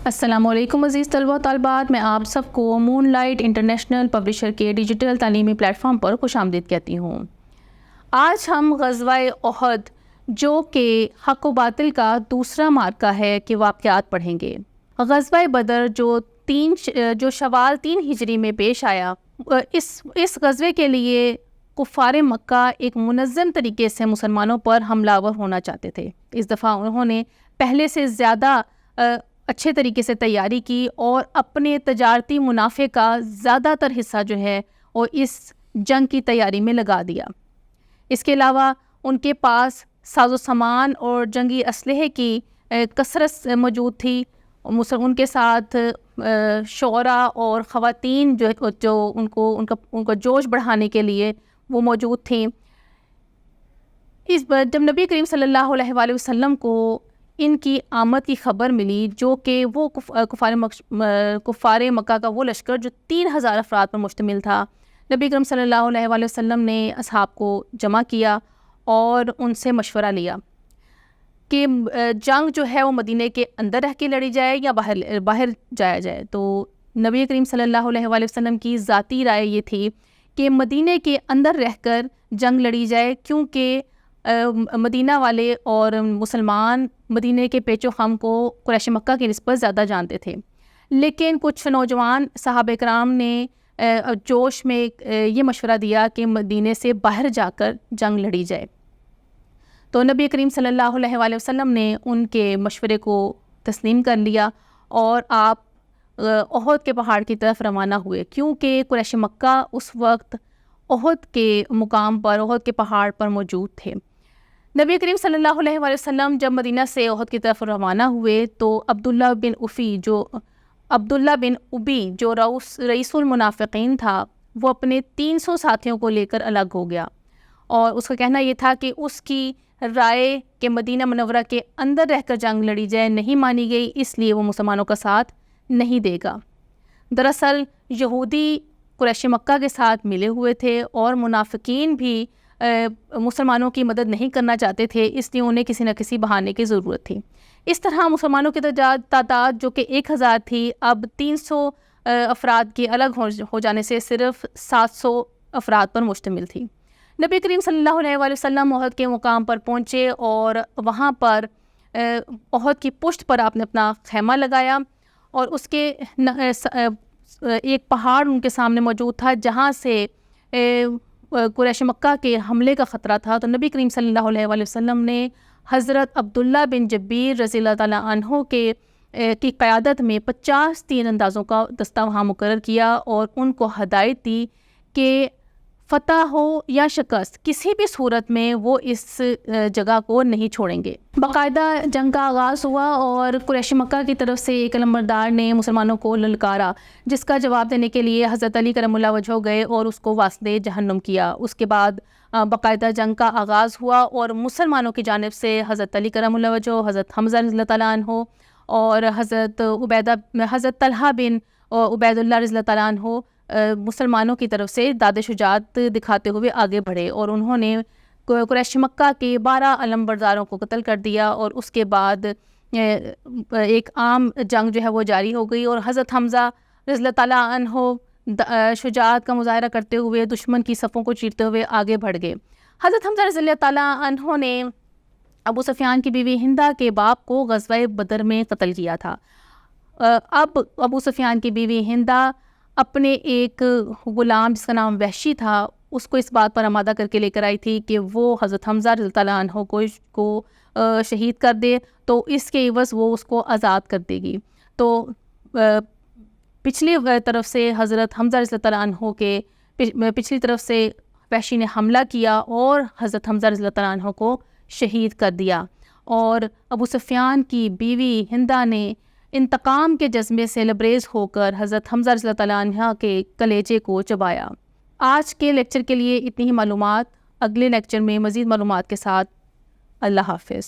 السلام علیکم عزیز طلبہ و طالبات، میں آپ سب کو مون لائٹ انٹرنیشنل پبلشر کے ڈیجیٹل تعلیمی پلیٹ فارم پر خوش آمدید کہتی ہوں۔ آج ہم غزوہ احد جو کہ حق و باطل کا دوسرا معرکہ ہے کے واقعات پڑھیں گے۔ غزوہ بدر جو شوال 3 ہجری میں پیش آیا، اس غزوے کے لیے کفار مکہ ایک منظم طریقے سے مسلمانوں پر حملہ آور ہونا چاہتے تھے۔ اس دفعہ انہوں نے پہلے سے زیادہ اچھے طریقے سے تیاری کی اور اپنے تجارتی منافع کا زیادہ تر حصہ جو ہے وہ اس جنگ کی تیاری میں لگا دیا۔ اس کے علاوہ ان کے پاس ساز و سامان اور جنگی اسلحے کی کثرت موجود تھی۔ ان کے ساتھ شعراء اور خواتین جو ان کا جوش بڑھانے کے لیے وہ موجود تھیں۔ جب نبی کریم صلی اللہ علیہ وآلہ وسلم کو ان کی آمد کی خبر ملی، جو کہ وہ کفار مکہ کا وہ لشکر جو 3000 افراد پر مشتمل تھا، نبی کریم صلی اللہ علیہ وآلہ وسلم نے اصحاب کو جمع کیا اور ان سے مشورہ لیا کہ جنگ جو ہے وہ مدینے کے اندر رہ کے لڑی جائے یا باہر جایا جائے۔ تو نبی کریم صلی اللہ علیہ وآلہ وسلم کی ذاتی رائے یہ تھی کہ مدینے کے اندر رہ کر جنگ لڑی جائے، کیونکہ مدینہ والے اور مسلمان مدینے کے پیچ و خم کو قریش مکہ کی نسبت زیادہ جانتے تھے، لیکن کچھ نوجوان صحابہ کرام نے جوش میں یہ مشورہ دیا کہ مدینے سے باہر جا کر جنگ لڑی جائے۔ تو نبی کریم صلی اللہ علیہ وآلہ وسلم نے ان کے مشورے کو تسلیم کر لیا اور آپ احد کے پہاڑ کی طرف روانہ ہوئے، کیونکہ قریش مکہ اس وقت احد کے مقام پر، احد کے پہاڑ پر موجود تھے۔ نبی کریم صلی اللہ علیہ وآلہ وسلم جب مدینہ سے احد کی طرف روانہ ہوئے تو عبداللہ بن ابی جو رئیس المنافقین تھا، وہ اپنے 300 ساتھیوں کو لے کر الگ ہو گیا، اور اس کا کہنا یہ تھا کہ اس کی رائے کہ مدینہ منورہ کے اندر رہ کر جنگ لڑی جائے نہیں مانی گئی، اس لیے وہ مسلمانوں کا ساتھ نہیں دے گا۔ دراصل یہودی قریش مکہ کے ساتھ ملے ہوئے تھے اور منافقین بھی مسلمانوں کی مدد نہیں کرنا چاہتے تھے، اس لیے انہیں کسی نہ کسی بہانے کی ضرورت تھی۔ اس طرح مسلمانوں کی تعداد جو کہ 1000 تھی، اب 300 افراد کے الگ ہو جانے سے صرف 700 افراد پر مشتمل تھی۔ نبی کریم صلی اللہ علیہ وآلہ وسلم احد کے مقام پر پہنچے اور وہاں پر احد کی پشت پر آپ نے اپنا خیمہ لگایا، اور اس کے ایک پہاڑ ان کے سامنے موجود تھا جہاں سے قریش مکہ کے حملے کا خطرہ تھا۔ تو نبی کریم صلی اللہ علیہ وآلہ وسلم نے حضرت عبداللہ بن جبیر رضی اللہ تعالیٰ عنہ کی قیادت میں 50 تیر اندازوں کا دستہ وہاں مقرر کیا اور ان کو ہدایت دی کہ فتح ہو یا شکست، کسی بھی صورت میں وہ اس جگہ کو نہیں چھوڑیں گے۔ باقاعدہ جنگ کا آغاز ہوا اور قریش مکہ کی طرف سے ایک علمبردار نے مسلمانوں کو للکارا، جس کا جواب دینے کے لیے حضرت علی کرم اللہ وجہہ گئے اور اس کو واسطے جہنم کیا۔ اس کے بعد باقاعدہ جنگ کا آغاز ہوا اور مسلمانوں کی جانب سے حضرت علی کرم اللہ وجہہ، حضرت حمزہ رضی اللہ تعالیٰ عنہ اور حضرت طلحہ بن عبید اللہ رضی اللہ تعالیٰ عنہ مسلمانوں کی طرف سے داد شجاعت دکھاتے ہوئے آگے بڑھے، اور انہوں نے قریش مکہ کے 12 علمبرداروں کو قتل کر دیا، اور اس کے بعد ایک عام جنگ جو ہے وہ جاری ہو گئی، اور حضرت حمزہ رضی اللہ تعالیٰ عنہ شجاعت کا مظاہرہ کرتے ہوئے دشمن کی صفوں کو چیرتے ہوئے آگے بڑھ گئے۔ حضرت حمزہ رضی اللہ تعالیٰ عنہ نے ابو سفیان کی بیوی ہندہ کے باپ کو غزوہ بدر میں قتل کیا تھا۔ اب ابو سفیان کی بیوی ہندہ اپنے ایک غلام جس کا نام وحشی تھا، اس کو اس بات پر آمادہ کر کے لے کر آئی تھی کہ وہ حضرت حمزہ رضی اللہ تعالیٰ عنہ کو شہید کر دے، تو اس کے عوض وہ اس کو آزاد کر دے گی۔ تو پچھلی طرف سے حضرت حمزہ رضی اللہ تعالیٰ عنہ کے پچھلی طرف سے وحشی نے حملہ کیا اور حضرت حمزہ رضی اللہ تعالیٰ عنہ کو شہید کر دیا، اور ابو سفیان کی بیوی ہندہ نے انتقام کے جذبے سے لبریز ہو کر حضرت حمزہ رضی اللہ تعالیٰ عنہ کے کلیجے کو چبایا۔ آج کے لیکچر کے لیے اتنی ہی معلومات، اگلے لیکچر میں مزید معلومات کے ساتھ۔ اللہ حافظ۔